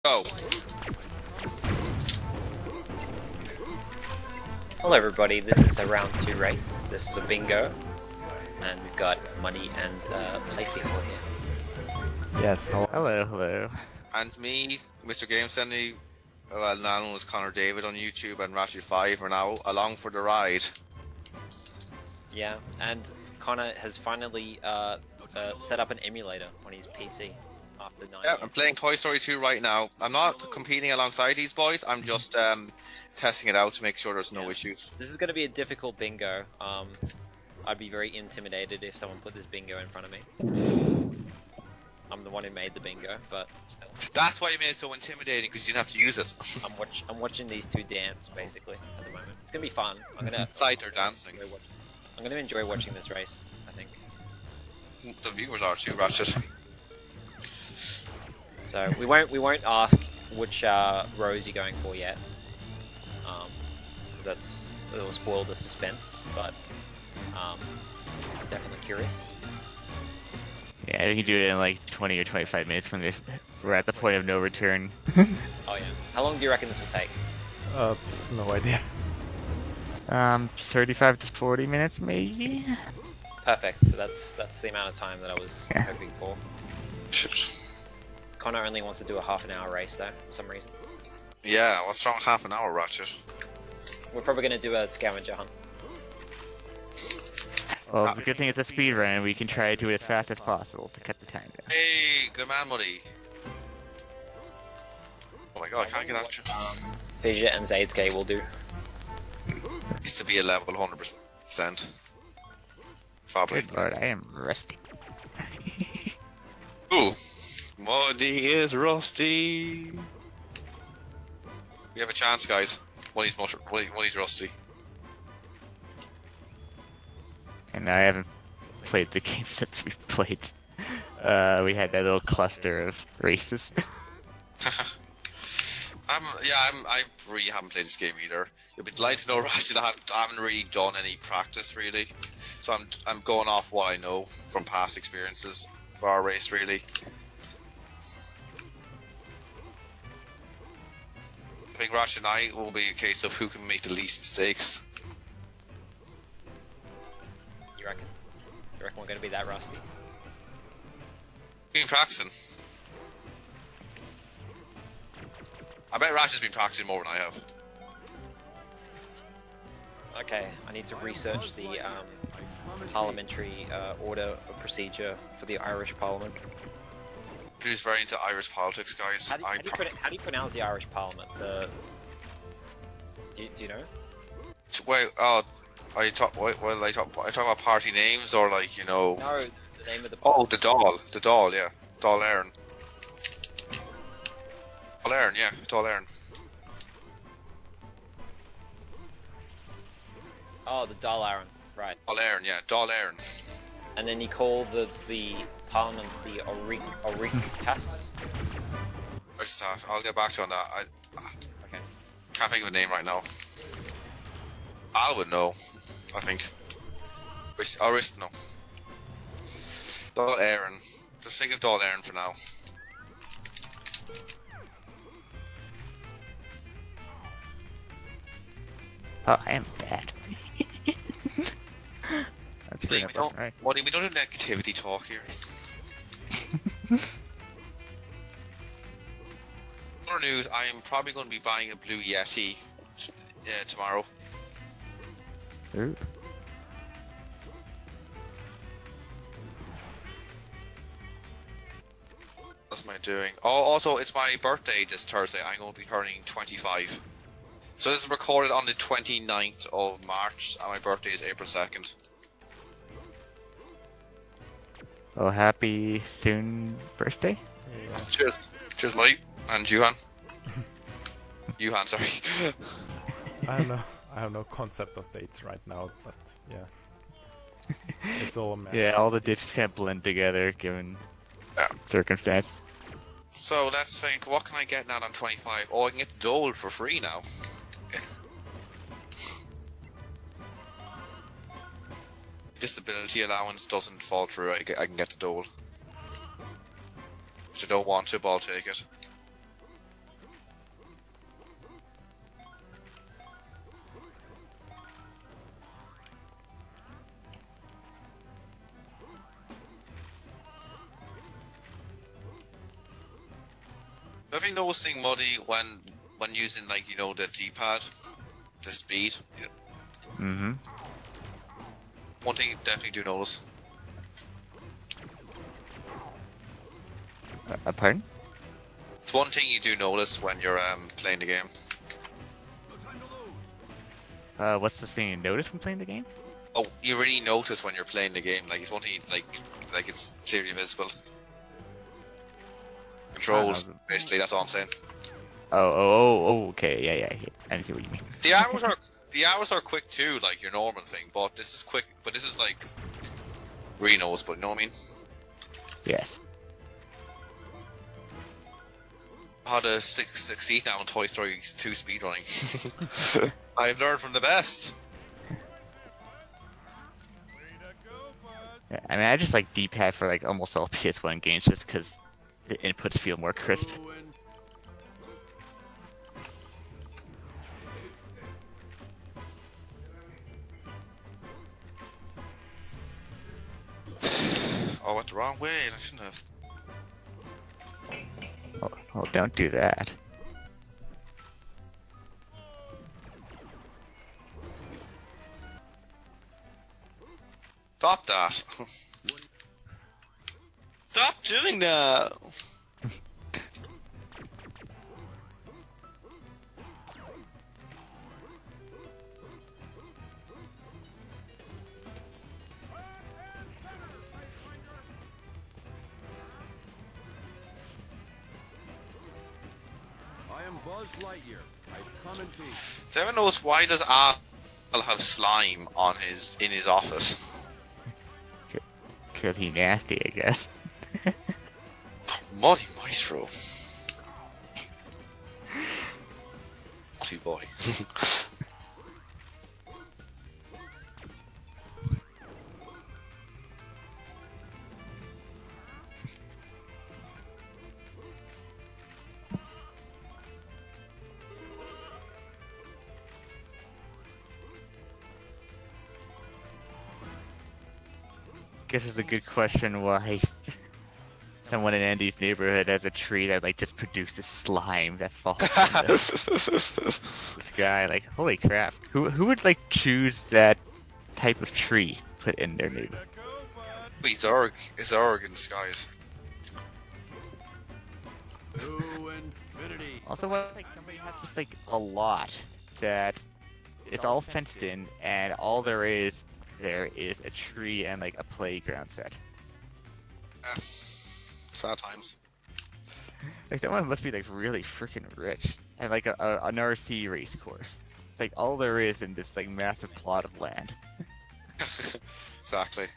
Go. Hello everybody, this is a round 2 race. This is a bingo. And we've got Muddy and Playsihull here. Yes, Hello, hello. And me, Mr. Game Sandy, well, known as Connor David on YouTube, and Ratchet5 are now along for the ride. Yeah, and Connor has finally set up an emulator on his PC after 9 Yeah, years. I'm playing Toy Story 2 right now. I'm not competing alongside these boys, I'm just testing it out to make sure there's no issues. This is going to be a difficult bingo. I'd be very intimidated if someone put this bingo in front of me. I'm the one who made the bingo, but still. That's why you made it so intimidating, because you didn't have to use it. I'm watching these two dance, basically, at the moment. It's going to be fun. It's like they're dancing. I'm going to enjoy watching this race, I think. The viewers are too, Ratchet. So we won't ask which rows you're going for yet, because it'll spoil the suspense. But I'm definitely curious. Yeah, we can do it in like 20 or 25 minutes when we're at the point of no return. Oh yeah. How long do you reckon this will take? no idea. 35 to 40 minutes maybe? Perfect. So that's the amount of time that I was hoping for. Connor only wants to do a half-an-hour race though, for some reason. Yeah, what's wrong with half an hour, Ratchet? We're probably going to do a scavenger hunt. Well, the good thing it's a speed run, we can try to do it as fast as possible to cut the time down. Hey, good man, Muddy. Oh my god, I can't get that. Fissure and Zaidske will do. Used to be a level 100%. Probably. Good lord, I am rusty. Ooh. Muddy is rusty. We have a chance, guys. Muddy's rusty. And I haven't played the game since we played. We had that little cluster of races. I really haven't played this game either. You'll be delighted to know, Ratchet, I haven't really done any practice really, so I'm going off what I know from past experiences for our race really. I think Ratchet and I will be a case of who can make the least mistakes. You reckon? You reckon we're going to be that rusty? Been practicing. I bet Ratchet's been practicing more than I have. Okay, I need to research the parliamentary order of procedure for the Irish Parliament. He's very into Irish politics, guys. How do you pronounce the Irish Parliament? Do you know? Wait, I talk about party names or like, you know. No, the name of the. Oh, the Dáil, yeah, Dáil Éireann. Dáil Éireann, yeah, Dáil Éireann. Oh, the Dáil Éireann, right. Dáil Éireann, yeah, Dáil Éireann. And then you call the Parliament the Oireachtas. I'll get back to you on that. Okay. Can't think of a name right now. Al would know, I think. Or no. Dáil Éireann. Just think of Dáil Éireann for now. Oh, I am bad. That's We pretty don't, right. we don't do negativity talk here. Other news, I am probably going to be buying a Blue Yeti tomorrow. Ooh. What's am I doing? Oh, also, it's my birthday this Thursday. I'm going to be turning 25. So this is recorded on the 29th of March, and my birthday is April 2nd. Well, happy soon birthday. Yeah. Cheers. Cheers, mate. And Johan. Johan, sorry. I have no concept of dates right now, but yeah. It's all a mess. Yeah, all the digits can't blend together given circumstance. So let's think, what can I get now that I'm 25? Oh, I can get the Dole for free now. Disability allowance doesn't fall through, I can get the Dole. Which I don't want to, but I'll take it. Have you noticing Muddy when using like the D-pad, the speed? Mm-hmm. One thing you definitely do notice. Pardon? It's one thing you do notice when you're playing the game. What's the thing you notice when playing the game? Oh, you really notice when you're playing the game. Like it's one thing like it's clearly visible. Controls, basically. That's all I'm saying. Oh, okay, yeah. I see what you mean. The arrows are quick too, like your normal thing. But this is quick. But this is like really noticeable. You know what I mean? Yes. How to succeed now in Toy Story 2 speedrunning. I've learned from the best. Yeah, I mean, I just like D-pad for like almost all PS1 games just because the inputs feel more crisp. Oh, I went the wrong way, and I shouldn't have. Oh, don't do that. Stop that. Stop doing that. Buzz Lightyear. I come in peace. Does anyone knows why does Al have slime on in his office? Cause he nasty, I guess. MuddyMaestro. Naughty boy. Guess it's a good question why someone in Andy's neighborhood has a tree that like just produces slime that falls from the sky. Like, holy crap! Who would like choose that type of tree to put in their neighborhood? It's Zerg. It's Zerg in disguise. To infinity. Also, what if, like somebody has just like a lot that it's all fenced in, and all there is a tree and like a playground set. Sad times. Like that one must be like really freaking rich, and like an RC race course. It's like all there is in this like massive plot of land. Exactly.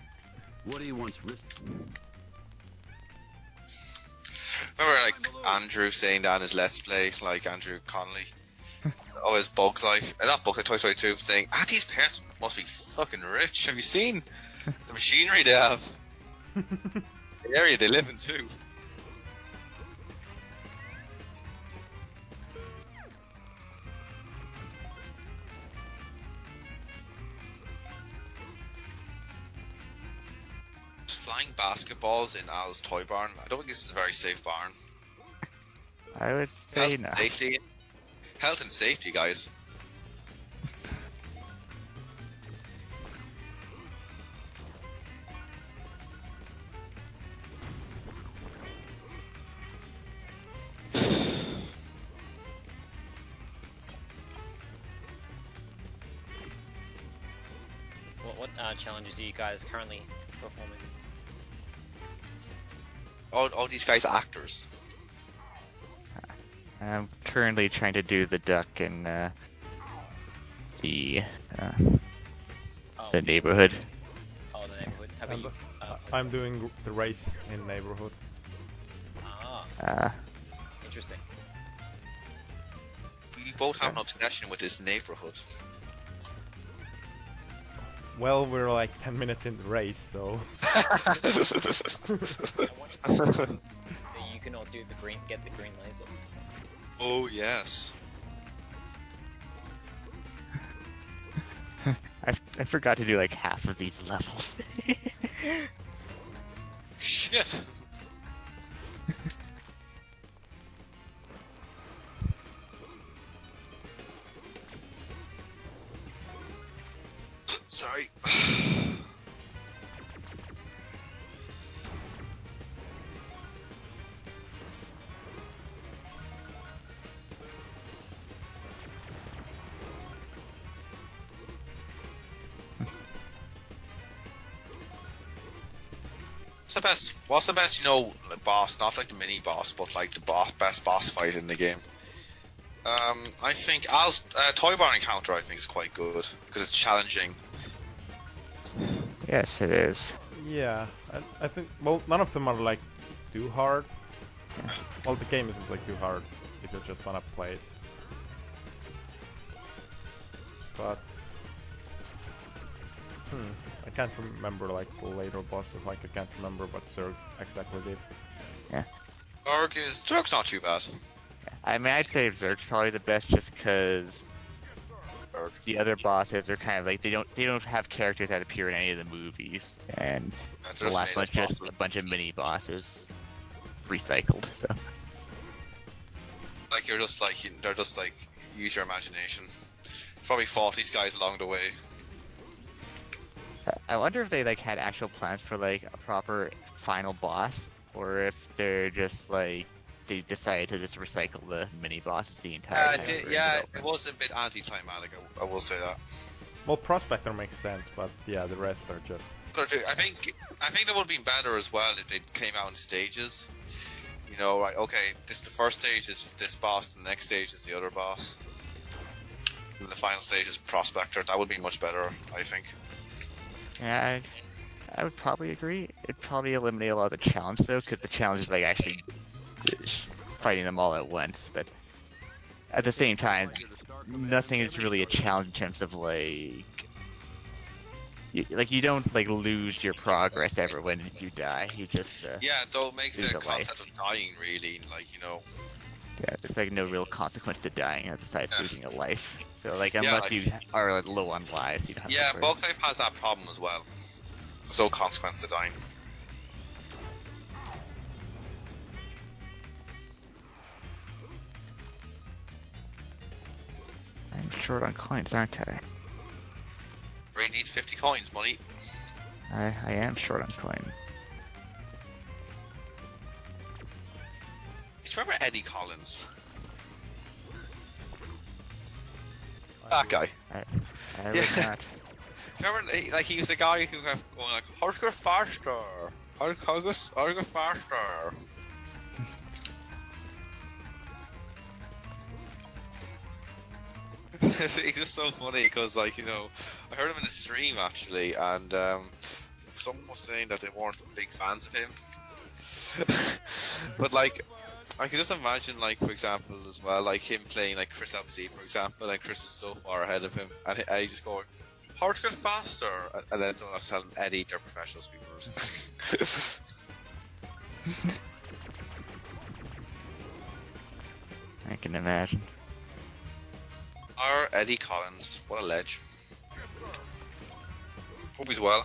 What do you want? Remember, like Andrew saying that in his Let's Play, like Andrew Connolly. Oh, his Bugs Life, not Bugs Life, Toy Story 2, saying, Andy's parents must be fucking rich. Have you seen the machinery they have? The area they live in too. Flying basketballs in Al's toy barn. I don't think this is a very safe barn. I would say Health no. and safety. Health and safety, guys. What challenges are you guys currently performing? All these guys are actors. I'm currently trying to do the duck in the neighborhood. Oh, the neighborhood. How about And you? I'm doing the race in neighborhood. Interesting. We both have an obsession with this neighborhood. Well, we're like 10 minutes in the race, so... I want that you can all do get the green laser. Oh yes. I forgot to do like half of these levels. Shit. Sorry. What's the best, like boss, not like the mini boss, but like the best boss fight in the game? I think Toy Bar Encounter I think is quite good because it's challenging. Yes, it is. Yeah, I think, well, none of them are like too hard. Well, the game isn't like too hard if you just wanna play it. But I can't remember like the later bosses. Like I can't remember what Zerg exactly did. Yeah. Zerg's not too bad. I mean, I'd say Zerg's probably the best just because the other bosses are kind of like they don't have characters that appear in any of the movies, and the last one's just a bunch of mini bosses recycled. So Like they're just like use your imagination. Probably fought these guys along the way. I wonder if they like had actual plans for like a proper final boss, or if they're just like they decided to just recycle the mini bosses the entire time. It was a bit anticlimactic. I will say that. Well, Prospector makes sense, but yeah, the rest are just. I think that would have been better as well if they came out in stages. Right? Okay, the first stage is this boss, the next stage is the other boss, and the final stage is Prospector. That would be much better, I think. Yeah, I would probably agree. It'd probably eliminate a lot of the challenge though, because the challenge is like actually fighting them all at once. But at the same time, nothing is really a challenge in terms of like, you don't like lose your progress ever when you die. You just though it makes lose the a concept life. of dying really Yeah, there's like no real consequence to dying besides Yeah. losing a life. So like Yeah, unless like- you are like, low on lives, you don't have Yeah, to worry. Bug type has that problem as well. There's no consequence to dying. I'm short on coins, aren't I? Really need 50 coins, money. I am short on coin. Do you remember Eddie Collins? That guy. I would not. Remember, he was the guy who kept going like, "How to go faster? How to go faster?" It's just so funny because, I heard him in a stream actually, and someone was saying that they weren't big fans of him. But I could just imagine, for example, as well, him playing Chris LBZ, for example, and Chris is so far ahead of him, and he just going, "How to get faster?" And then someone has to tell him, "Eddie, they're professional speakers." I can imagine. Our Eddie Collins, what a ledge. Hope he's well.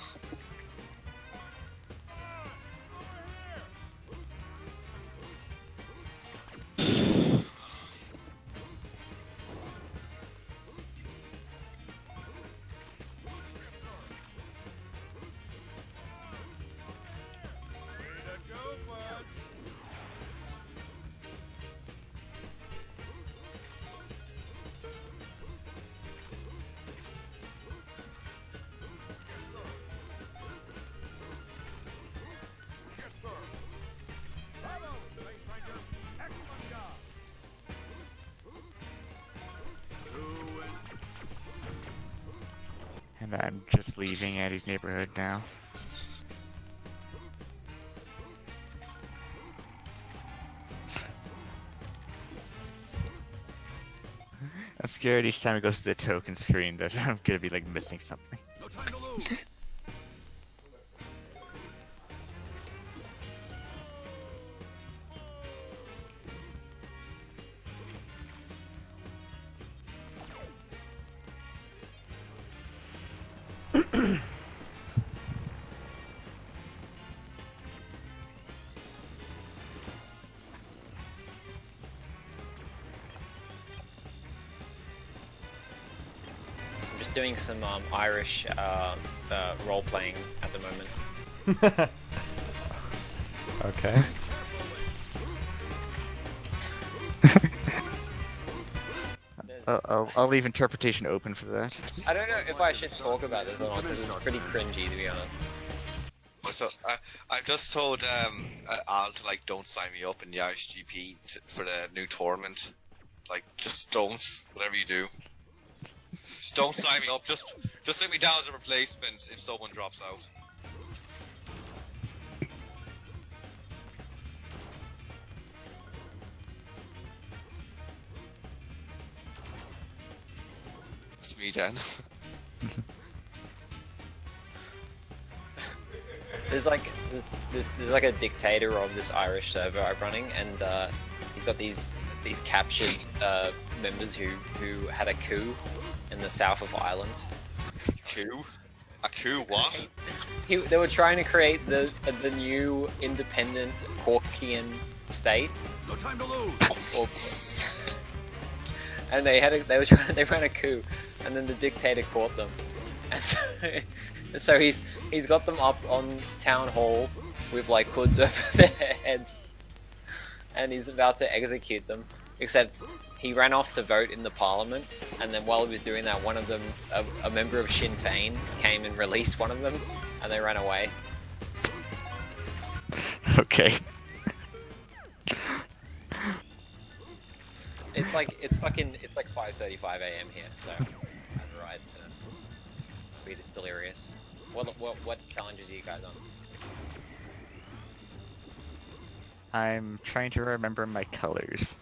And I'm just leaving Eddie's neighborhood now. I'm scared each time it goes to the token screen that I'm gonna be missing something. No time to lose. I'm just doing some Irish role playing at the moment. Okay. I'll leave interpretation open for that. I don't know if I should talk about this or not because it's pretty cringy to be honest. So I've just told Al to like don't sign me up in the Irish GP for the new tournament. Like just don't. Whatever you do, just don't sign me up. Just sit me down as a replacement if someone drops out. It's me then. There's like a dictator of this Irish server I'm running, and he's got these captured members who had a coup in the south of Ireland. Coup? A coup? What? They were trying to create the new independent Corkian state. No time to lose. And they ran a coup, and then the dictator caught them, and so he's got them up on town hall with like hoods over their heads, and he's about to execute them. Except he ran off to vote in the parliament, and then while he was doing that, one of them, a member of Sinn Féin, came and released one of them, and they ran away. Okay. It's like 5:35 AM here, so I have a right to be delirious. What challenges are you guys on? I'm trying to remember my colors.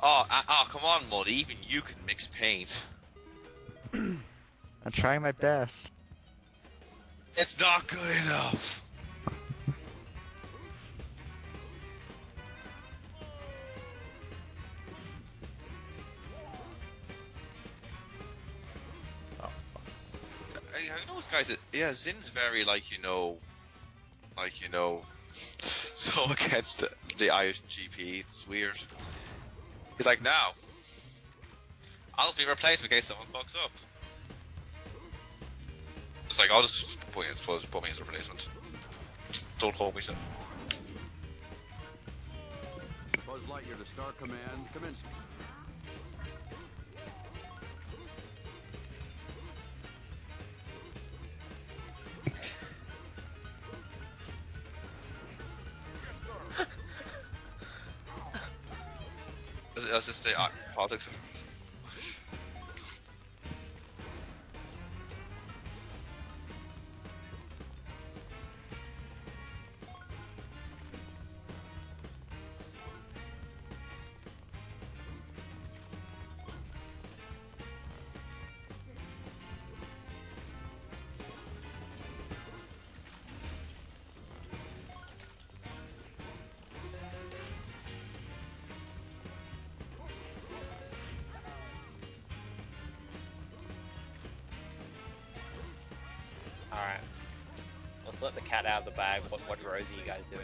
oh, come on, Muddy. Even you can mix paint. I'm trying my best. It's not good enough. You know those guys? Yeah, Zin's very so against the ISGP. It's weird. He's like, now, I'll be replaced in case someone fucks up. It's like, I'll just put me as a replacement. Just don't hold me to. Buzz Lightyear to Star Command. Commence. That's just the politics. Alright. Let's let the cat out of the bag. What rows are you guys doing?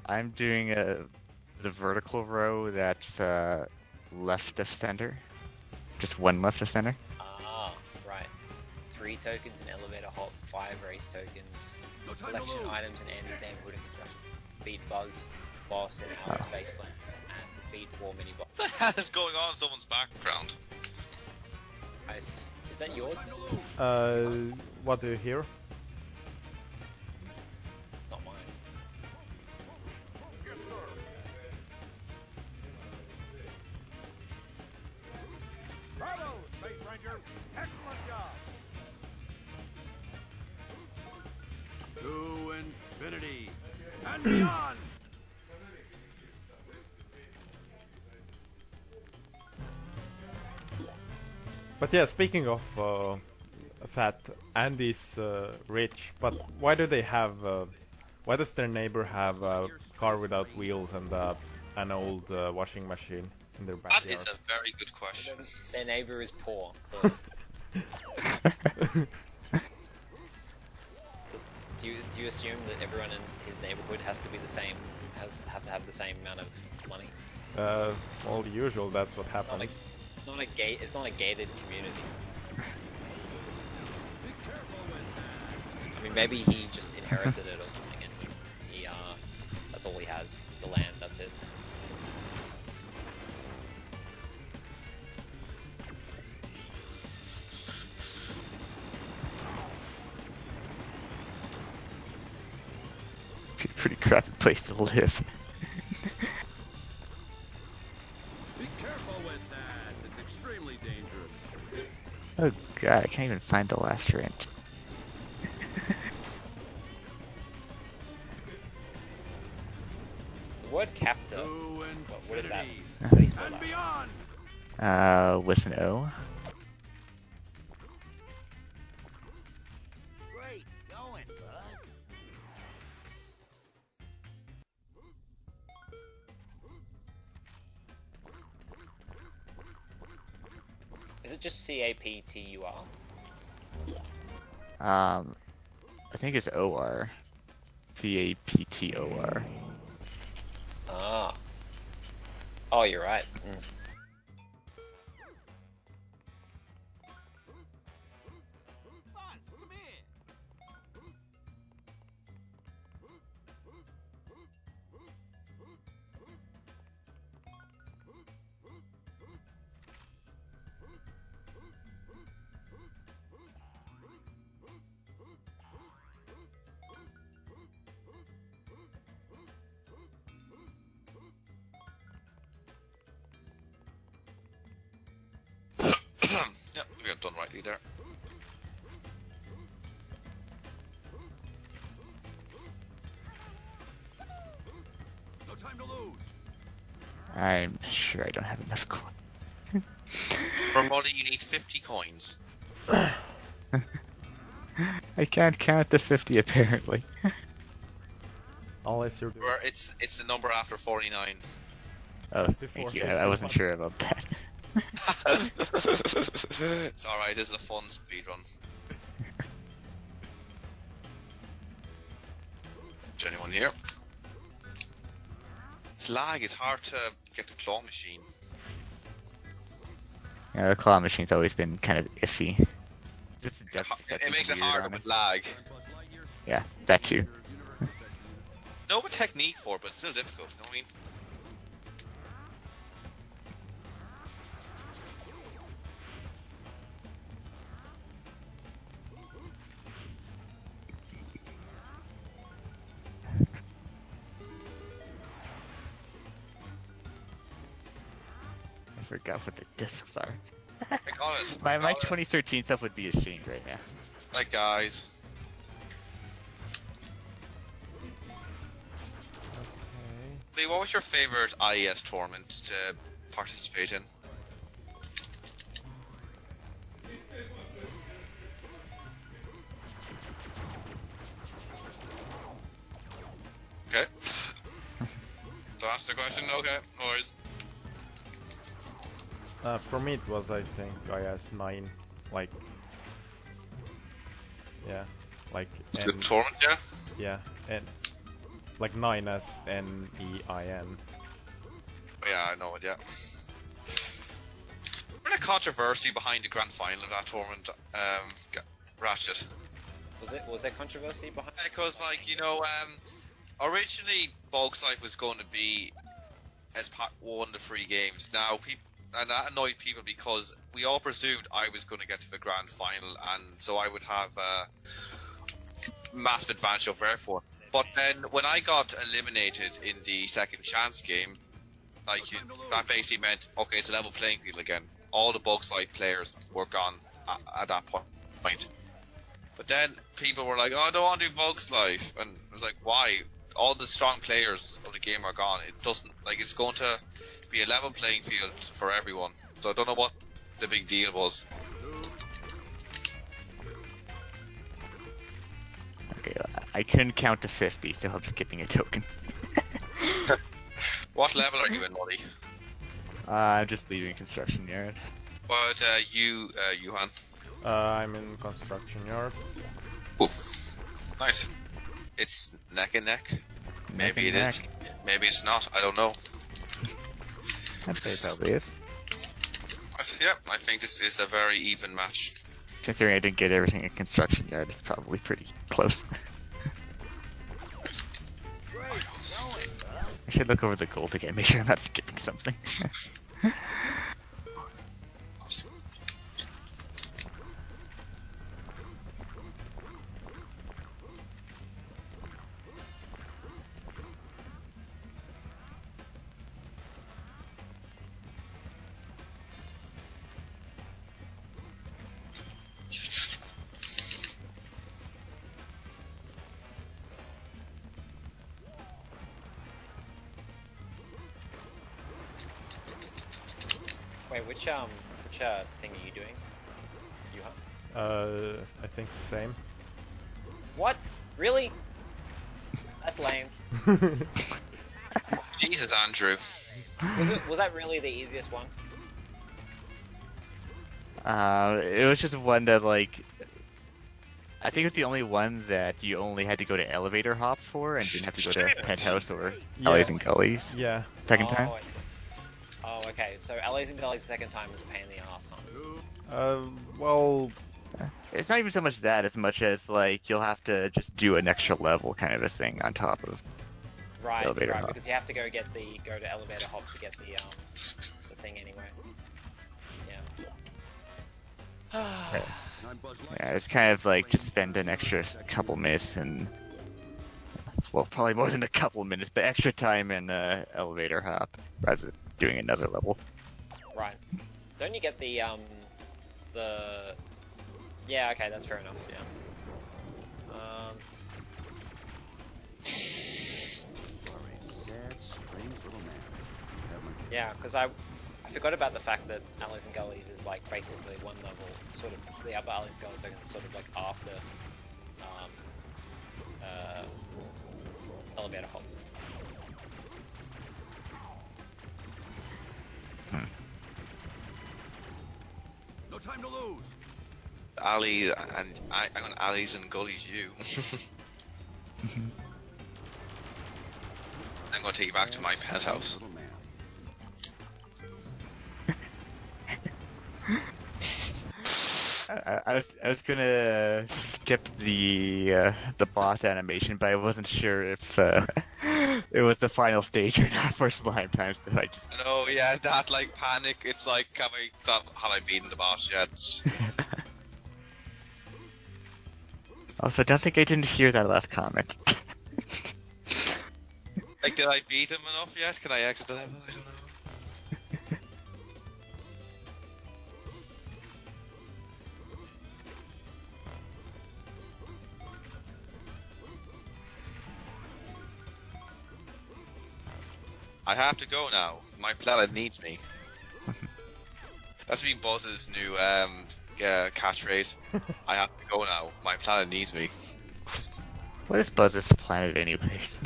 I'm doing the vertical row that's left of center. Just one left of center. Ah, right. 3 tokens in elevator hop, 5 race tokens, No time to collection lose. items in Andy's neighborhood and construction. Beat Buzz, boss in Alice Baseline, and defeat 4 mini boss. What the hell is going on in someone's background? Nice. Is that yours? What do you hear? It's not mine. Bravo, Space Ranger. Excellent job. To infinity and beyond. But yeah, speaking of that, Andy's rich, but why do they have? Why does their neighbor have a car without wheels and an old washing machine in their That backyard? is a very good question. Their neighbor is poor, clearly. do you assume that everyone in his neighborhood has to be the same, have to have the same amount of money? Well, the usual, that's what Not happens. it's not a gated community. I mean, maybe he just inherited it or something, and he that's all he has, the land. That's it. Pretty crappy place to live. Be careful with that. It's extremely dangerous. Oh god, I can't even find the last wrench. The word captor. To What is that? infinity How do you spell and that? beyond. With an O. Great going, Buzz. Is it just CAPTUR? I think it's OR. CAPTOR. Ah. Oh, you're right. Yeah, we have done rightly there. No time to lose. I'm sure I don't have enough coin. For money, you need 50 coins. I can't count to 50 apparently. Unless you're doing... Or it's the number after 49. Oh, Before thank you. I wasn't 51. sure about that. It's alright, this is a fun speedrun. Is anyone here? It's lag, it's hard to get the claw machine. Yeah, the claw machine's always been kind of iffy. Just the depth It perception's makes it weird harder on with lag. Yeah, that too. No a technique for it, but it's still difficult, you know what I mean? I forgot what the discs are. I got it. My I got it. 2013 stuff would be ashamed right now. Like, guys. Okay. Lee, what was your favorite IAS tournament to participate in? Okay. Don't answer the question? Okay, no worries. For me it was, I think, IAS 9. Like... Yeah. Like... It's a good tournament, yeah? Yeah, and... Like 9 as N-E-I-N. Yeah, I know it, yeah. What a controversy behind the grand final of that tournament, Ratchet. Was there controversy behind? Because, like, you know, originally Bulk's Life was going to be as part one of the free games. Now, and that annoyed people because we all presumed I was going to get to the grand final, and so I would have a massive advantage over everyone. But then, when I got eliminated in the second chance game, like, that basically meant, okay, it's a level playing field again. All the Bulk's Life players were gone at that point. But then people were like, oh, I don't want to do Bulk's Life. And I was like, why? All the strong players of the game are gone. It doesn't, like, it's going to be a level playing field for everyone. So I don't know what the big deal was. Okay, I couldn't count to 50, so I'm skipping a token. What level are you in, Muddy? I'm just leaving construction yard. But you, Johan? I'm in construction yard. Oof. Nice. it's neck and neck. Neck Maybe and it is. neck. Maybe it's not. I don't know. I'd say it probably is. Yeah, I think this is a very even match. Considering I didn't get everything in construction yard, it's probably pretty close. Great, going, bud. I should look over the goals again, make sure I'm not skipping something. Wait, which thing are you doing? You I think the same. What? Really? That's lame. Jesus, Andrew. Was that really the easiest one? It was just one that, like, I think it's the only one that you only had to go to elevator hop for and didn't have to go to penthouse or Yeah. alleys and gullies. Yeah. Second time. I see. Oh, okay. So Alleys and Gullies the second time was a pain in the ass, huh? Well, It's not even so much that as much as, like, you'll have to just do an extra level kind of a thing on top of. Right, Elevator right. hop. Because you have to go to elevator hop to get the thing anyway. Yeah. I'm Buzz Lightyear. Yeah, it's kind of like just spend an extra couple minutes and, well, probably more than a couple minutes, but extra time in elevator hop rather than doing another level. Right. Don't you get the yeah, okay, that's fair enough, yeah. You are a sad, strange little man. You have my Yeah, because I forgot about the fact that Alleys and Gullies is like basically one level, sort of the upper Alleys and Gullies are sort of like after elevator hop. No time to lose. Ali and I'm going alleys and gullies you. I'm going to take you back to my penthouse. Little man. I was gonna skip the boss animation, but I wasn't sure if it was the final stage or not for slime time, so I just. No, yeah, that like panic. It's like, have I beaten the boss yet? Also, I don't think I didn't hear that last comment. Like, did I beat him enough yet? Can I exit the level? I don't know. I have to go now. My planet needs me. That's been Buzz's new catchphrase. I have to go now. My planet needs me. What is Buzz's planet, anyways?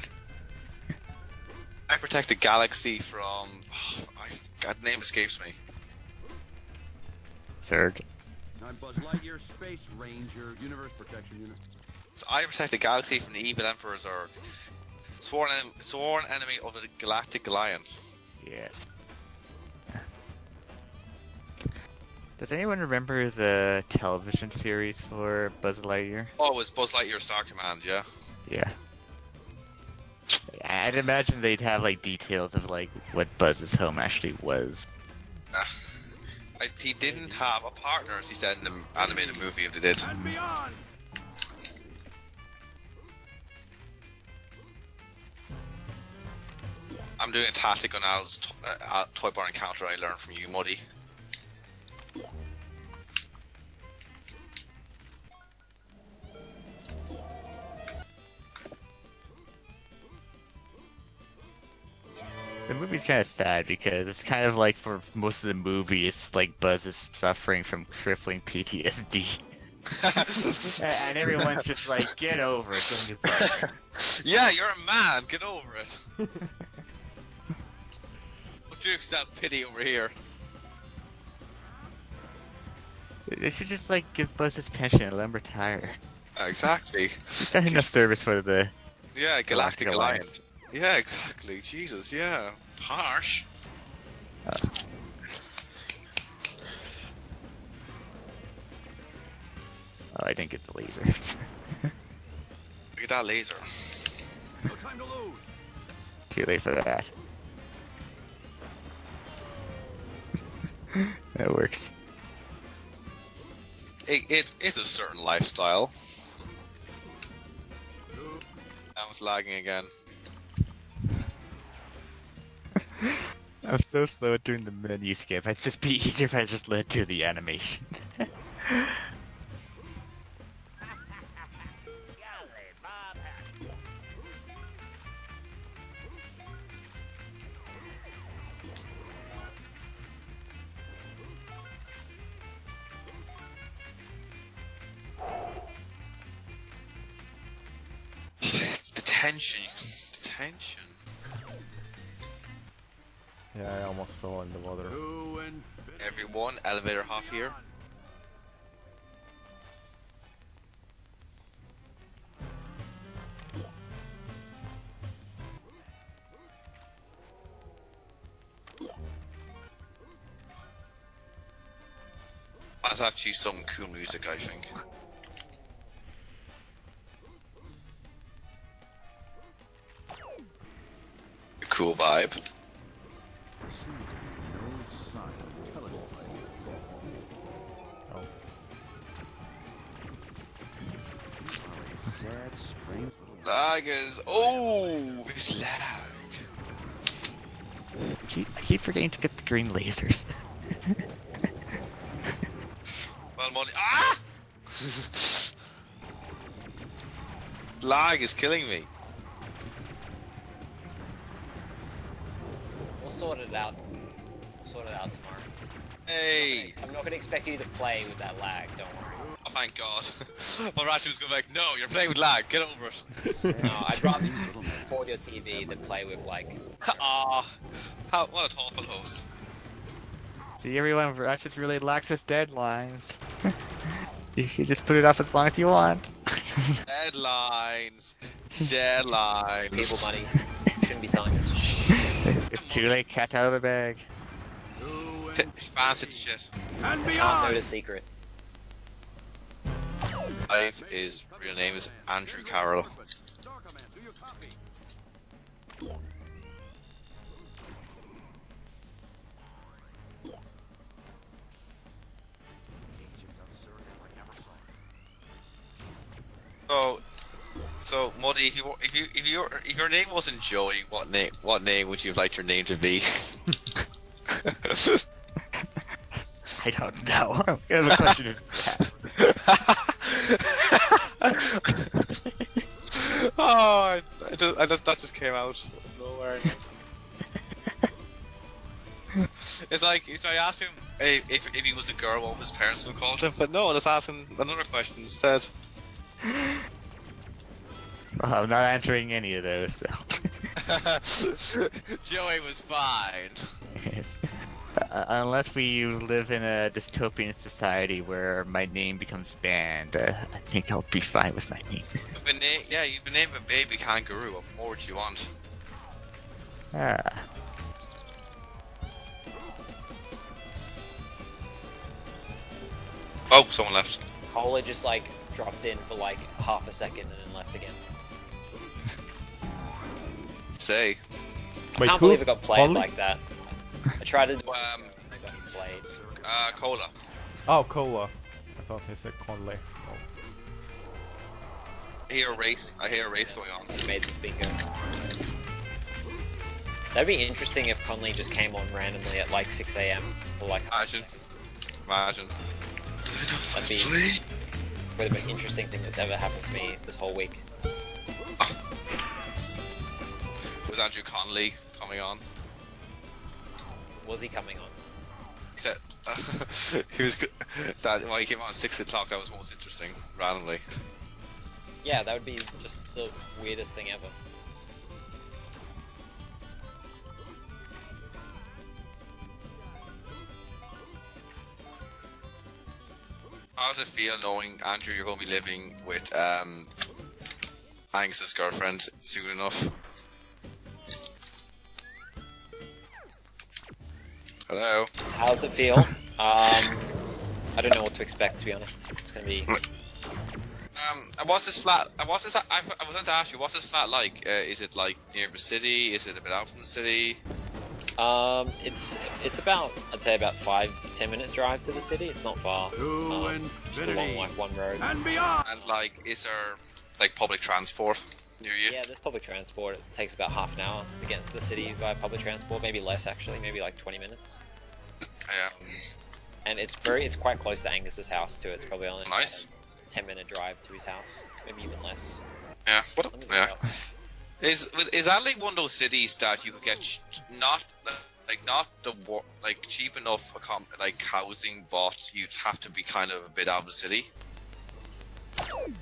I protect the galaxy from. God, the name escapes me. Zerg. I'm Buzz Lightyear, Space Ranger, Universe Protection Unit. So I protect the galaxy from the evil Emperor Zurg, sworn enemy of the Galactic Alliance. Yes. Does anyone remember the television series for Buzz Lightyear? Oh, it was Buzz Lightyear Star Command, yeah. Yeah. I'd imagine they'd have like details of like what Buzz's home actually was. He didn't have a partner, as he said in the animated movie, if they did. And beyond! I'm doing a tactic on Al's toy bar encounter I learned from you, Muddy. The movie's kind of sad because it's kind of like for most of the movie, it's like Buzz is suffering from crippling PTSD. And everyone's just like, get over it, don't get Buzz. Yeah, you're a man. Get over it. Don't you accept pity over here? They should just like give Buzz his pension and let him retire. Exactly. He's done enough service for the Yeah, Galactic Galactic Alliance. Yeah, exactly. Jesus, yeah. Harsh. Oh, I didn't get the laser. Look at that laser. No time to lose. Too late for that. That works. It's a certain lifestyle. I was lagging again. I'm so slow at doing the menu skip. It'd just be easier if I just led to the animation. It's the tension. The tension. Yeah, I almost fell in the water. To infinity. Everyone, elevator hop here. That's actually some cool music, I think. A cool vibe. There seems to be no sign of intelligent life. Oh. You are a sad, strange little man. Lag is. Oh, this lag. I keep forgetting to get the green lasers. Well, money. Ah! Lag is killing me. We'll sort it out. We'll sort it out tomorrow. Hey. I'm not gonna expect you to play with that lag. Don't worry. Oh, thank God. My Ratchet was going to be like, no, you're playing with lag. Get over it. No, I'd rather record your TV than play with like. Ah, what a thoughtful host. See, everyone, Ratchet's really lax his deadlines. You can just put it off as long as you want. Deadlines. Deadlines. People money. Shouldn't be telling us. It's too late, cat's out of the bag. To Fancy the shit. and Can't know beyond. the secret. His real name is Andrew Carroll. Dark Man, do you copy? So Muddy, if your name wasn't Joey, what name would you have liked your name to be? I don't know. The question is Oh, that just came out of nowhere. It's like I asked him if he was a girl, what his parents would call him, but no, let's ask him another question instead. Well, I'm not answering any of those, so. Joey was fine. Unless we live in a dystopian society where my name becomes banned, I think I'll be fine with my name. You've been named a baby kangaroo. What more would you want? Ah. Oh, someone left. Cola just like dropped in for like half a second and then left again. Say. I can't believe it got played Conley? like that. I tried to do it Um, and it got played. Cola. Oh, Cola. I thought he said Conley. Oh. I hear a race going on. He made this bingo. That'd be interesting if Conley just came on randomly at like 6 AM or like Imagine. That'd be the most interesting thing that's ever happened to me this whole week. Was Andrew Conley coming on? Was he coming on? He said he was good. That when he came on at 6 o'clock, that was most interesting. Randomly. Yeah, that would be just the weirdest thing ever. How does it feel knowing, Andrew, you're going to be living with Angus's girlfriend soon enough. Hello. How does it feel? I don't know what to expect, to be honest. It's gonna be. And what's this flat? What's this? I was going to ask you, what's this flat like? Is it like near the city? Is it a bit out from the city? It's about, I'd say about 5-10 minutes drive to the city. It's not far. Just along like one road. And beyond. And like, is there like public transport near you? Yeah, there's public transport. It takes about half an hour to get into the city via public transport. Maybe less actually. Maybe like 20 minutes. Yeah. And it's quite close to Angus's house too. It's probably only Nice. a 10-minute drive to his house. Maybe even less. Yeah. What? Let me Yeah. look up. Is that like one of those cities that you could get not cheap enough like housing, but you'd have to be kind of a bit out of the city?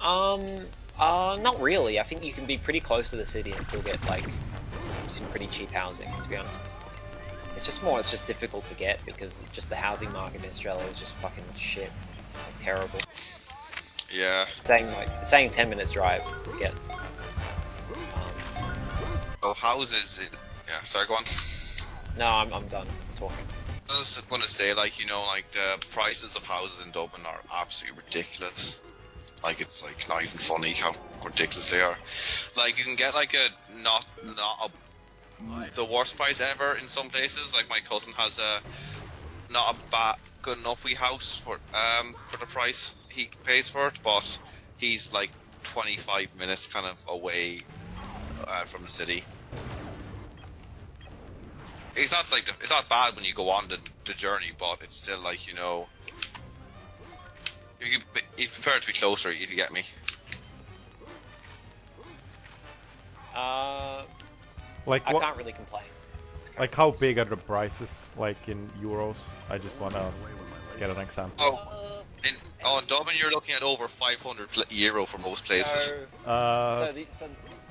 Not really. I think you can be pretty close to the city and still get like some pretty cheap housing, to be honest. It's just difficult to get because just the housing market in Australia is just fucking shit. Like terrible. Yeah. It's saying 10 minutes drive to get. Oh, houses. Yeah. Sorry, go on. No, I'm done talking. I was going to say, like, you know, like the prices of houses in Dublin are absolutely ridiculous. Like, it's like not even funny how ridiculous they are. Like, you can get like the worst price ever in some places. Like, my cousin has not a good enough wee house for the price he pays for it, but he's like 25 minutes kind of away from the city. It's not bad when you go on the journey, but it's still like, you know, you prefer it to be closer if you get me. Like I what? can't really complain. Like how big are the prices? Like in euros? I just wanna get an example. In Dublin, you're looking at over 500 euro for most places.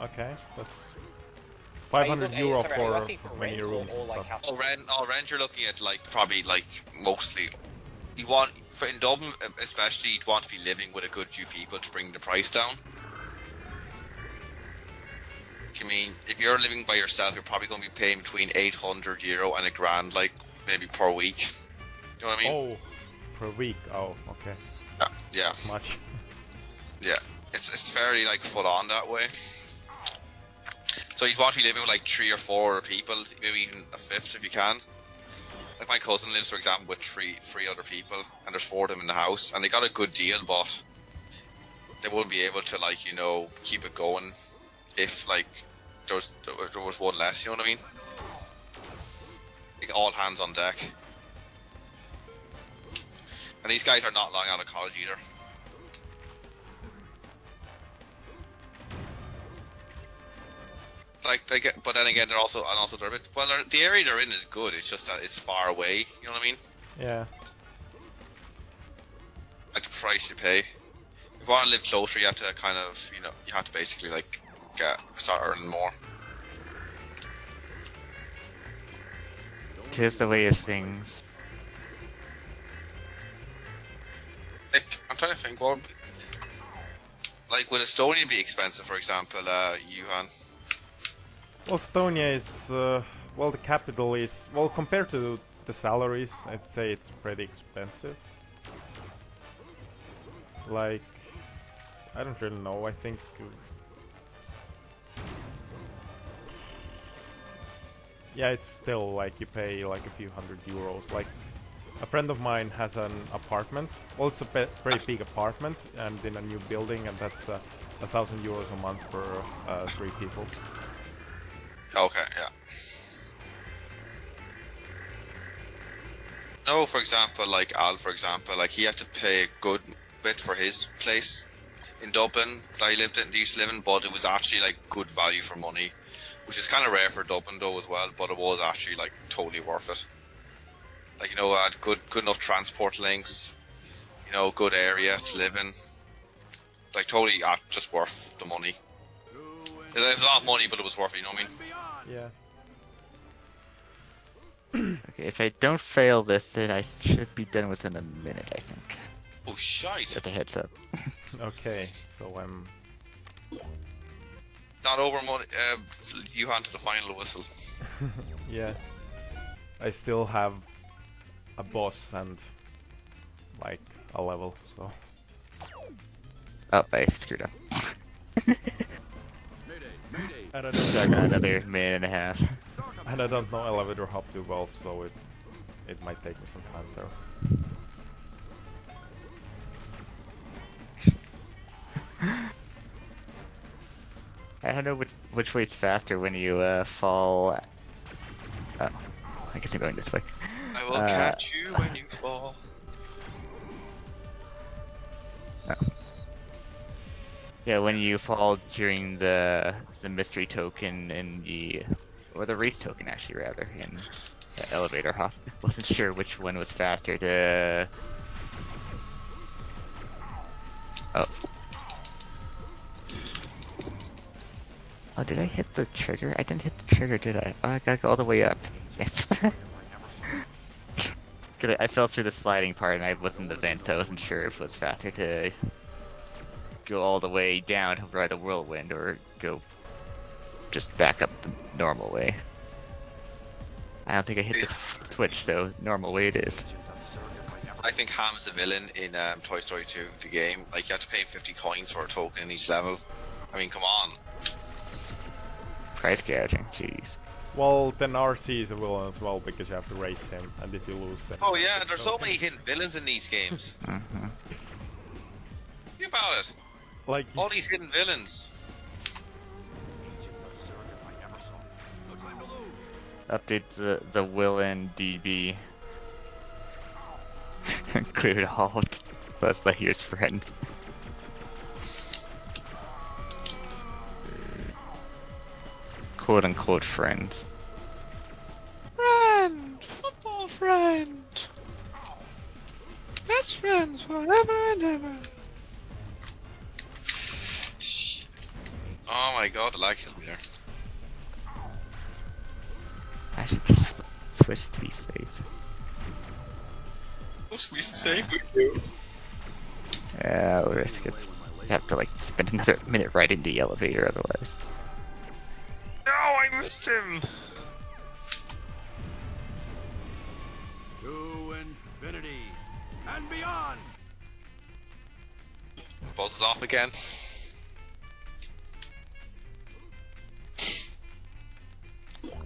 Okay, that's 500 euro for many rent rooms or and like stuff. Rent, you're looking at like probably like mostly. You want in Dublin especially, you'd want to be living with a good few people to bring the price down. I mean, if you're living by yourself, you're probably going to be paying between 800 euro and £1,000, like maybe per week. You know what I mean? Oh, per week. Oh, okay. Yeah. Much. Yeah. It's fairly like full on that way. So you'd want to be living with like 3 or 4 people, maybe even a fifth if you can. Like my cousin lives, for example, with three other people, and there's 4 of them in the house, and they got a good deal, but they wouldn't be able to, like, you know, keep it going if like there was one less. You know what I mean? Like all hands on deck. And these guys are not long out of college either. Like they get, but then again, they're also they're a bit. Well, the area they're in is good. It's just that it's far away. You know what I mean? Yeah. Like the price you pay. If you want to live closer, you have to kind of, you know, you have to basically like start earning more. Tis the way of things. Like, I'm trying to think. What would be, like, would Estonia be expensive, for example, Johan? Well, Estonia is, well, the capital is, well, compared to the salaries, I'd say it's pretty expensive. Like, I don't really know, I think... yeah, it's still, like, you pay, like, a few €100. Like, a friend of mine has an apartment, well, it's a pretty big apartment, and in a new building, and that's €1,000 a month for 3 people. Okay, yeah. No, for example, like Al, for example, like he had to pay a good bit for his place in Dublin that I used to live in, but it was actually like good value for money, which is kind of rare for Dublin though as well, but it was actually like totally worth it. Like, you know, I had good enough transport links, you know, good area to live in, like totally just worth the money. It was a lot of money, but it was worth it, you know what I mean? Yeah. Okay, if I don't fail this, then I should be done within a minute, I think. Oh, shite. Just a heads up. Okay, so I'm not over, you on to the final whistle. Yeah. I still have a boss and like a level, so. Oh, I screwed up. And I So I don't got know, another minute and a half. and I don't know elevator hop too well, so it might take me some time there. I don't know which way it's faster when you fall. Oh, I guess I'm going this way. I will catch you when you fall. Oh. Yeah, when you fall during the mystery token in or the race token actually rather in the elevator hop. Wasn't sure which one was faster. Oh. Oh, did I hit the trigger? I didn't hit the trigger, did I? Oh, I gotta go all the way up. I fell through the sliding part and I wasn't in the vent, so I wasn't sure if it was faster to go all the way down to ride the whirlwind or go just back up the normal way. I don't think I hit the switch, so normal way it is. I think Ham's a villain in Toy Story 2, the game. Like, you have to pay 50 coins for a token in each level. I mean, come on. Price gouging, jeez. Well, then RC is a villain as well because you have to race him, and if you lose, then. Oh yeah, there's so many hidden villains in these games. Think about it. Like All these hidden villains. Update the Willen DB. Cleared all Buzz Lightyear's friends. Quote unquote friends. Friend! Football friend! Best friends forever and ever! Oh my god, the lag killed me there. I should just switch to be safe. What's we say we do? Yeah, I'll risk it. You have to like spend another minute riding the elevator otherwise. No, I missed him! To infinity and beyond. Buzz is off again.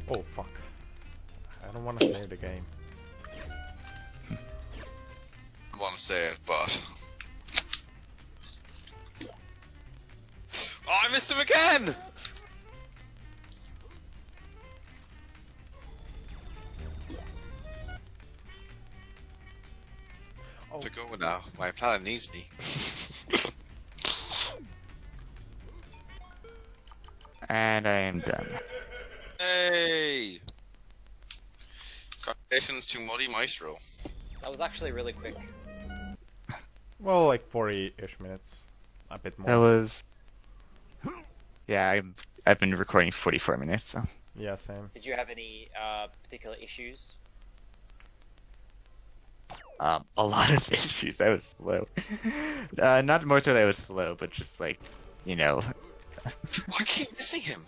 Oh fuck. I don't want to save the game. I want to say it, but... Oh, I missed him again! Oh. To go now. My planet needs me. And I am done. Hey! Congratulations to MuddyMaestro. That was actually really quick. Well, like 40-ish minutes. A bit more. That was. Yeah, I've been recording 44 minutes, so. Yeah, same. Did you have any particular issues? A lot of issues. I was slow. Not more so that I was slow, but just like, you know, I keep missing him.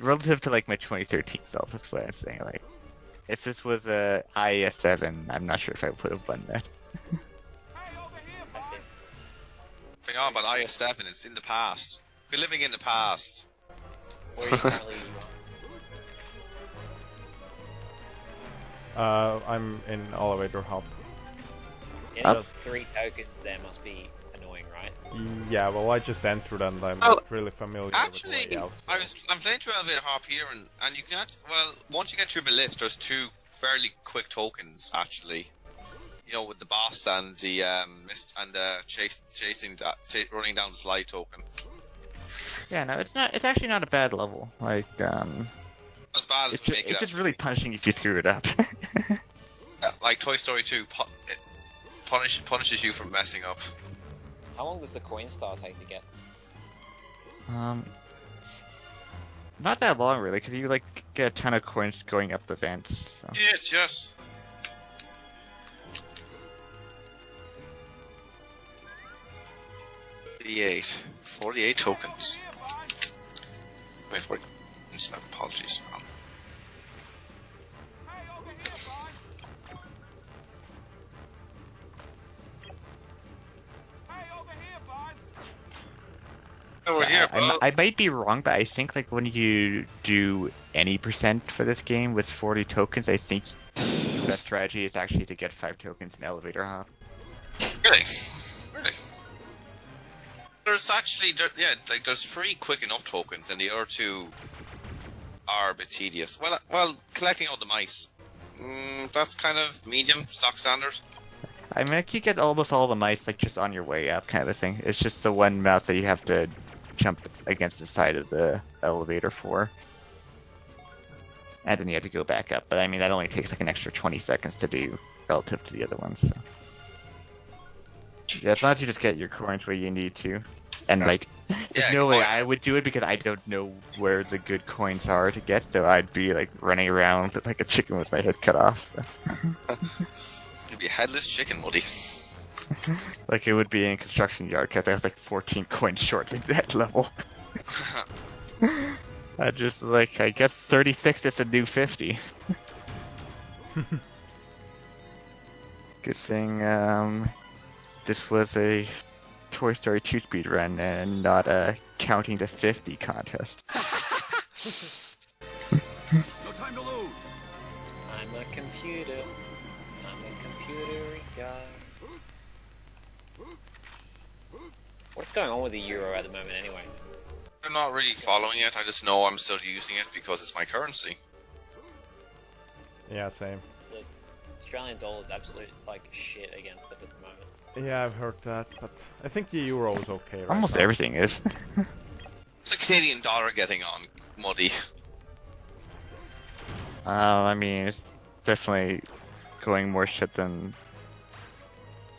relative to like my 2013 self. That's what I'm saying. Like, if this was a IAS 7, I'm not sure if I would have won that. I see. Hang on, but IAS 7 is in the past. We're living in the past. Where are you currently? I'm in elevator hop. Yeah, those 3 tokens there must be annoying, right? Yeah, well, I just entered and I'm Well, not really familiar Actually, with the layout. I'm playing through elevator hop here, and you can well, once you get through the lift, there's 2 fairly quick tokens actually. You know, with the boss and the running down the slide token. Yeah, no, it's not. It's actually not a bad level. Like, As bad as it's just really punishing if you screw it up. like Toy Story 2 it punishes you for messing up. How long does the coin star take to get? Not that long really, because you like get a ton of coins going up the vents. So. Yes. 48 tokens. Wait for it. Apologies. Oh, we're here, bro. I might be wrong, but I think like when you do any percent for this game with 40 tokens, I think the best strategy is actually to get 5 tokens in elevator hop. Really? Really? There's actually, yeah, like there's 3 quick enough tokens, and the other 2 are a bit tedious. Well, collecting all the mice, that's kind of medium, stock standard. I mean, like, you get almost all the mice like just on your way up, kind of a thing. It's just the one mouse that you have to jump against the side of the elevator for, and then you have to go back up. But I mean, that only takes like an extra 20 seconds to do relative to the other ones. So. Yeah, as long as you just get your coins where you need to, and like, there's no way I would do it because I don't know where the good coins are to get. So I'd be like running around like a chicken with my head cut off. So. You'd be a headless chicken, Muddy. Like it would be in construction yard because I was like 14 coins short like that level. I just like, I guess 36 is the new 50. Good thing this was a Toy Story 2 speed run and not a counting to 50 contest. No time to lose. I'm a computer. I'm a computer guy. What's going on with the euro at the moment anyway? I'm not really following it, I just know I'm still using it because it's my currency. Yeah, same. The Australian dollar is absolute like shit against it at the moment. Yeah, I've heard that, but I think the euro is okay right Almost now. everything is. It's a Canadian dollar getting on, Muddy. I mean, it's definitely going more shit than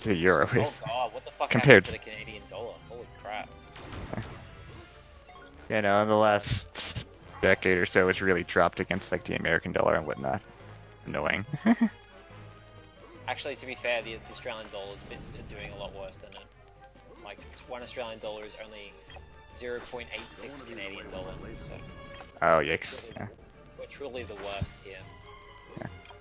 the euro is. Oh god, what the fuck Compared. happened to the Canadian dollar? Holy crap. You know, in the last decade or so, it's really dropped against like the American dollar and whatnot. Annoying. Actually, to be fair, the Australian dollar's been doing a lot worse than it. Like, one Australian dollar is only 0.86 Canadian dollar, so Oh, yikes. Yeah. we're truly the worst here.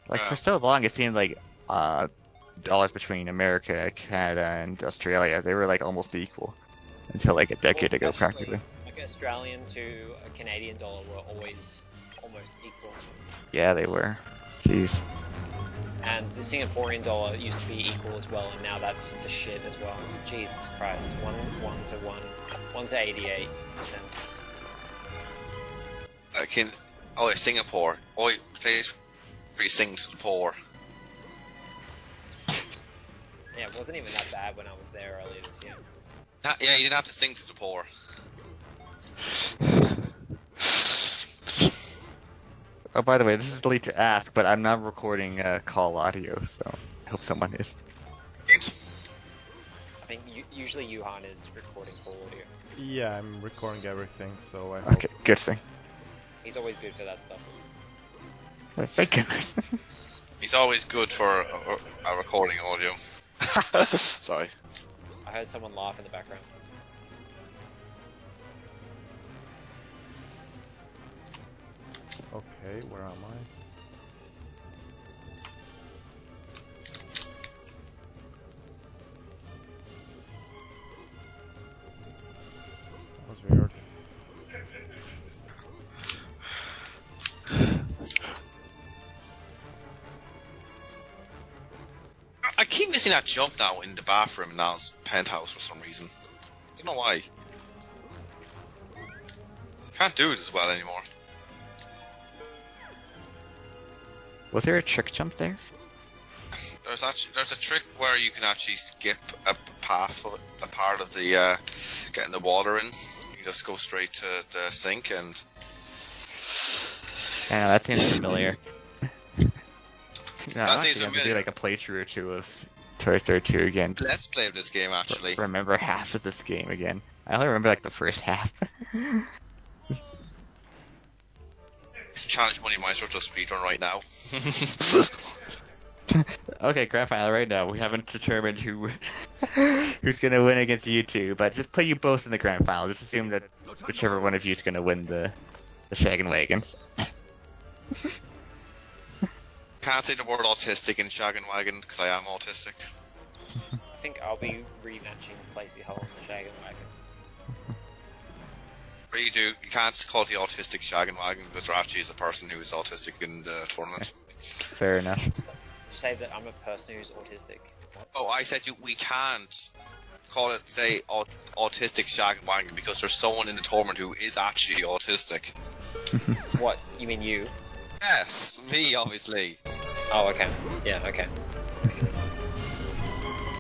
Like, for so long, it seemed like dollars between America, Canada, and Australia, they were like almost equal. Until like a decade ago, Actually, practically. Like, Australian to a Canadian dollar were always almost equal. Yeah, they were. Jeez. And the Singaporean dollar used to be equal as well, and now that's to shit as well. Jesus Christ, 1 to 88 cents. Oh, it's Singapore. Oh, place where you sing to the poor. Yeah, it wasn't even that bad when I was there earlier this year. Yeah, you didn't have to sing to the poor. Oh, by the way, this is late to ask, but I'm not recording call audio, so I hope someone is. I think usually Yuhan is recording full audio. Yeah, I'm recording everything, so I hope... Okay, good thing. He's always good for that stuff. Thank goodness. He's always good for a recording audio. Sorry. I heard someone laugh in the background. Okay, where am I? That was weird. I keep missing that jump now in the bathroom in Al's penthouse for some reason. I don't know why. Can't do it as well anymore. Was there a trick jump there? There's a trick where you can actually skip a part of the getting the water in. You just go straight to the sink and. Yeah, that seems familiar. No, That I'm seems actually gonna do familiar. like a playthrough or two of Toy Story 2 again. Let's play this game actually. Remember half of this game again. I only remember like the first half. Challenge MuddyMaestro to a speedrun right now. Okay, grand final right now. We haven't determined who's gonna win against you two, but just put you both in the grand final. Just assume that whichever one of you is gonna win the the shaggin' wagon. Can't say the word autistic in Shaggin' Wagon because I am autistic. I think I'll be rematching Playsihull and the Shaggin' Wagon. Really do. You can't call the autistic Shaggin' Wagon because there actually is a person who is autistic in the tournament. Fair enough. Did you say that I'm a person who's autistic? What? Oh, I said we can't call it, say, autistic Shaggin' Wagon because there's someone in the tournament who is actually autistic. What? You mean you? Yes, me, obviously. Oh, okay. Yeah, okay.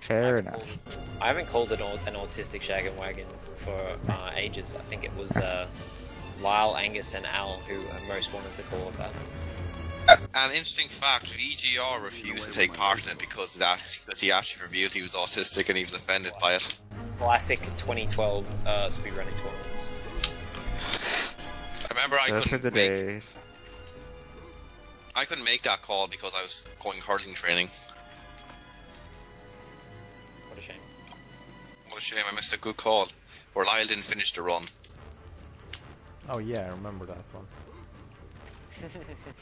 Fair enough. I haven't called it an autistic Shaggin' Wagon for ages. I think it was Lyle, Angus, and Al who most wanted to call it that. An interesting fact, VGR refused to take part in it because he actually revealed he was autistic and he was offended by it. Classic 2012 speedrunning tournaments. I remember Those were the days. I couldn't make that call because I was going hurling training. What a shame. What a shame, I missed a good call. Where Lyle didn't finish the run. Oh yeah, I remember that one.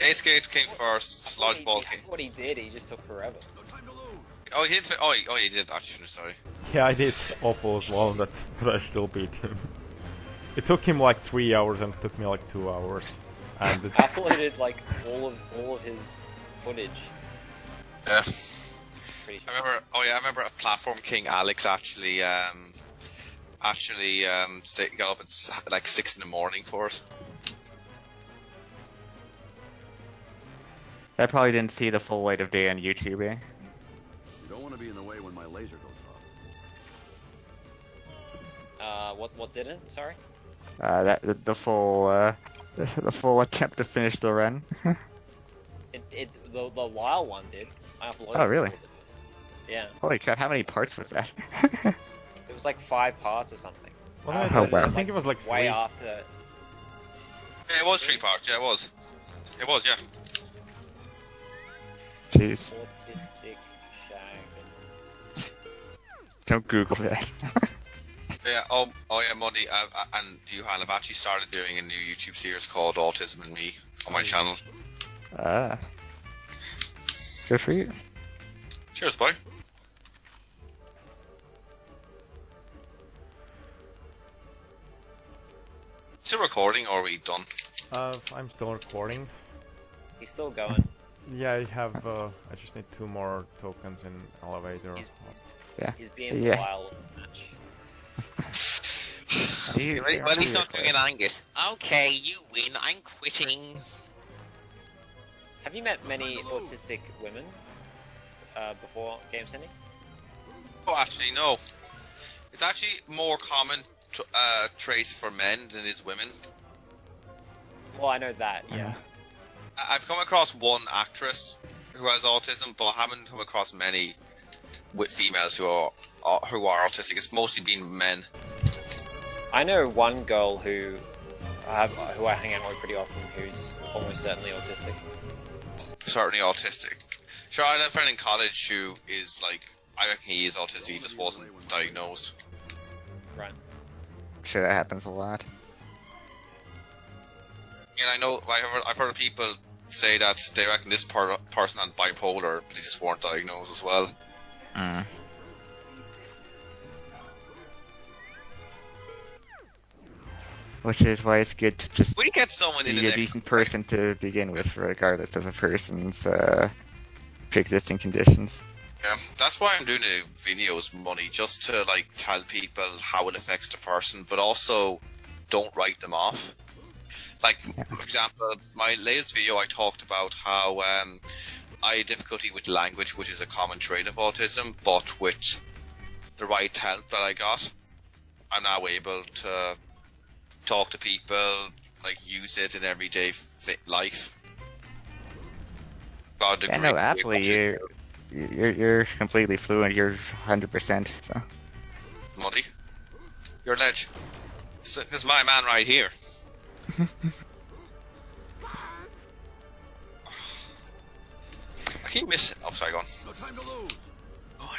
Ace Gate came first, Lodge Ball came. What he did, he just took forever. Oh, he did. He did actually finish. Sorry. Yeah, I did awful as well, but I still beat him. It took him like 3 hours and it took me like 2 hours. And I uploaded like all of his footage. Yeah. Pretty I remember a platform king Alex actually got up at like 6 in the morning for it. I probably didn't see the full light of day on YouTube, eh? You don't want to be in the way when my laser goes off. What didn't? Sorry. The full attempt to finish the run. The Lyle one did. I uploaded. Oh, really? it. Yeah. Holy crap! How many parts was that? It was like 5 parts or something. Wasn't Oh, it? wow. I think it was like Way 3. after. Yeah, it was 3 parts. Yeah, it was. It was, yeah. Jeez, Autistic Shaggin'. don't Google that. Yeah. Oh yeah, Muddy. And Johan have actually started doing a new YouTube series called Autism and Me on my channel. Ah, good for you. Cheers, boy. Still recording, or are we done? I'm still recording. He's still going. Yeah, I have. I just need 2 more tokens in elevator. He's being Yeah. wild match. Well, he's not doing it, Angus. Okay, you win. I'm quitting. Have you met many autistic women before game sending? Oh, actually, no. It's actually more common trait for men than it is women. Well, I know that. Yeah. I've come across one actress who has autism, but I haven't come across many with females who are autistic. It's mostly been men. I know one girl who I hang out with pretty often who's almost certainly autistic. Certainly autistic. Sure, I had a friend in college who is like, I reckon he is autistic, he just wasn't diagnosed. Right. Sure, that happens a lot. And I know, I've heard of people say that they reckon this person had bipolar, but they just weren't diagnosed as well. Mm. Which is why it's good to just We get someone in be the a next... decent person to begin with, regardless of a person's pre-existing conditions. Yeah, that's why I'm doing the videos, Money, just to like tell people how it affects the person, but also don't write them off. Like, for example, my latest video I talked about how I had difficulty with language, which is a common trait of autism, but with the right help that I got, I'm now able to talk to people, like use it in everyday life. Got a Yeah, degree. no, absolutely. You're completely fluent. You're 100%. So. Muddy, you're a ledge. This is my man right here. I keep missing. Oh, sorry, go on. No time to lose. Oh,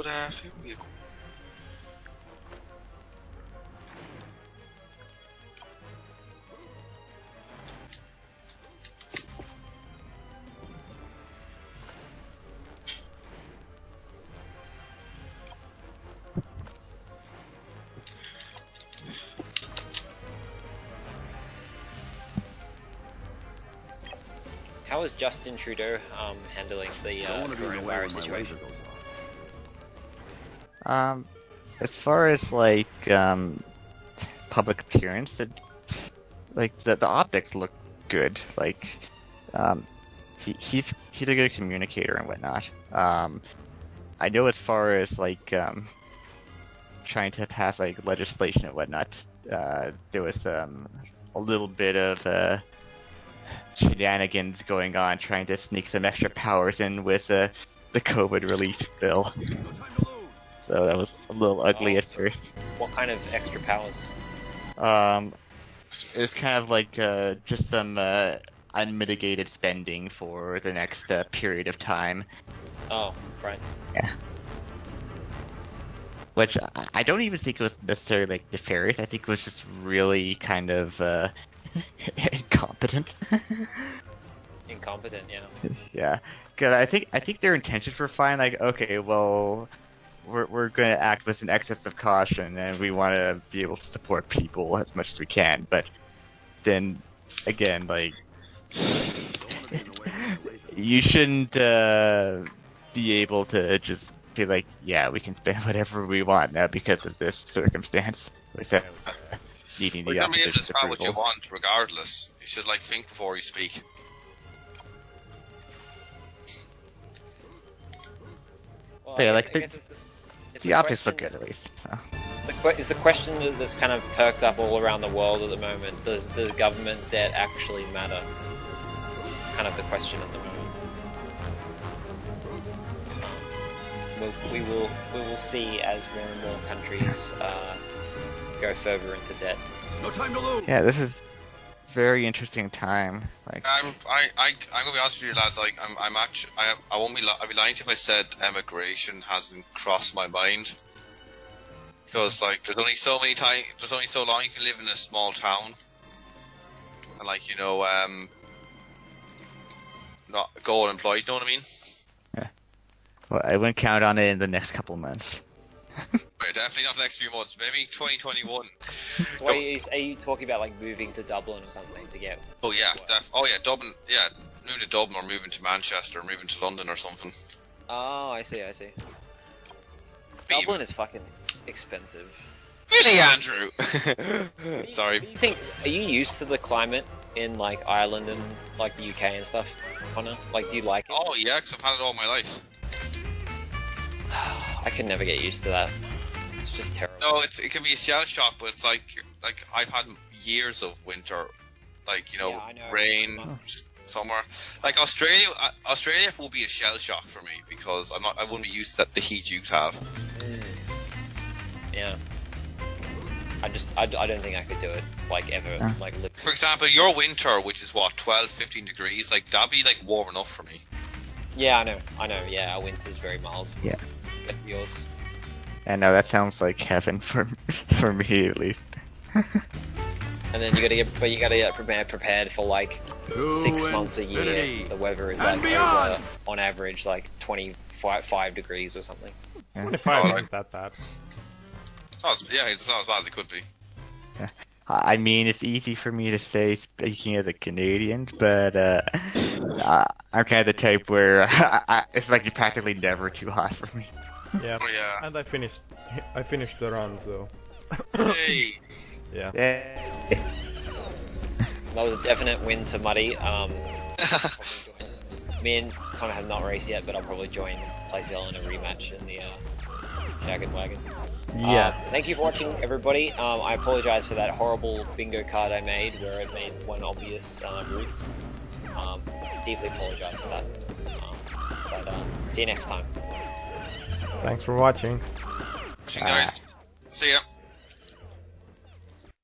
But How is Justin Trudeau handling the Don't want to be in the way when coronavirus my situation? laser goes off. As far as like public appearance, like the optics look good. Like, he's a good communicator and whatnot. I know as far as like trying to pass like legislation and whatnot, there was a little bit of shenanigans going on, trying to sneak some extra powers in with the COVID release bill. So that was a little ugly at first. What kind of extra powers? It's kind of like just some unmitigated spending for the next period of time. Oh, right. Yeah. Which I don't even think it was necessarily like nefarious. I think it was just really kind of incompetent. Incompetent, yeah. Yeah, because I think their intentions were fine. Like, okay, well, we're going to act with an excess of caution, and we want to be able to support people as much as we can. But then again, like, you shouldn't be able to just be like, yeah, we can spend whatever we want now because of this circumstance. Without needing the I mean, opposition's it's not what you approval. want, regardless. You should like think before you speak. Well, Yeah, I like guess it's The a optics look question good at least. So. It's a question that's kind of perked up all around the world at the moment. Does government debt actually matter? It's kind of the question at the moment. We will see as more and more countries go further into debt. No time to lose. Yeah, this is a very interesting time. Like, I'm gonna be honest with you, lads. Like, I won't be. I'd be lying to you if I said emigration hasn't crossed my mind. Because like, there's only so long you can live in a small town, and like, you know, not go unemployed. You know what I mean? well, I wouldn't count on it in the next couple months. But definitely not the next few months. Maybe 2021. So are you talking about like moving to Dublin or something to get? Oh yeah, Dublin. Yeah, moving to Dublin or moving to Manchester or moving to London or something. Oh, I see. Beam. Dublin is fucking expensive. Really, Andrew? Sorry. Are you used to the climate in like Ireland and like the UK and stuff, Connor? Like, do you like it? Oh yeah, because I've had it all my life. I can never get used to that. It's just terrible. No, it can be a shell shock, but it's like I've had years of winter, like, you know, Yeah, I know. rain, summer. Like Australia will be a shell shock for me because I wouldn't be used to the heat you have. Yeah. I don't think I could do it, like, ever, like, live. For example, your winter, which is what, 12, 15 degrees, like that'd be like warm enough for me. Yeah, I know, yeah, our winter's very mild. Yeah. Like yours. And now that sounds like heaven for me at least. And then you gotta get prepared for, like, 6 months a year. infinity The weather is, and like, beyond. over, on average, like, 25 degrees or something. 25 Oh, isn't that bad. It's not as bad as it could be. I mean, it's easy for me to say speaking as a Canadian, but I'm kind of the type where it's like practically never too hot for me. Yeah. Oh, yeah. And I finished the run, so Hey. yeah. Yeah. That was a definite win to Muddy. Me and Connor have not raced yet, but I'll probably join Playsihull in a rematch in the Jagged Wagon. Yeah. Thank you for watching, everybody. I apologize for that horrible bingo card I made, where it made one obvious route. Deeply apologize for that. But see you next time. Thanks for watching. Guys. See ya.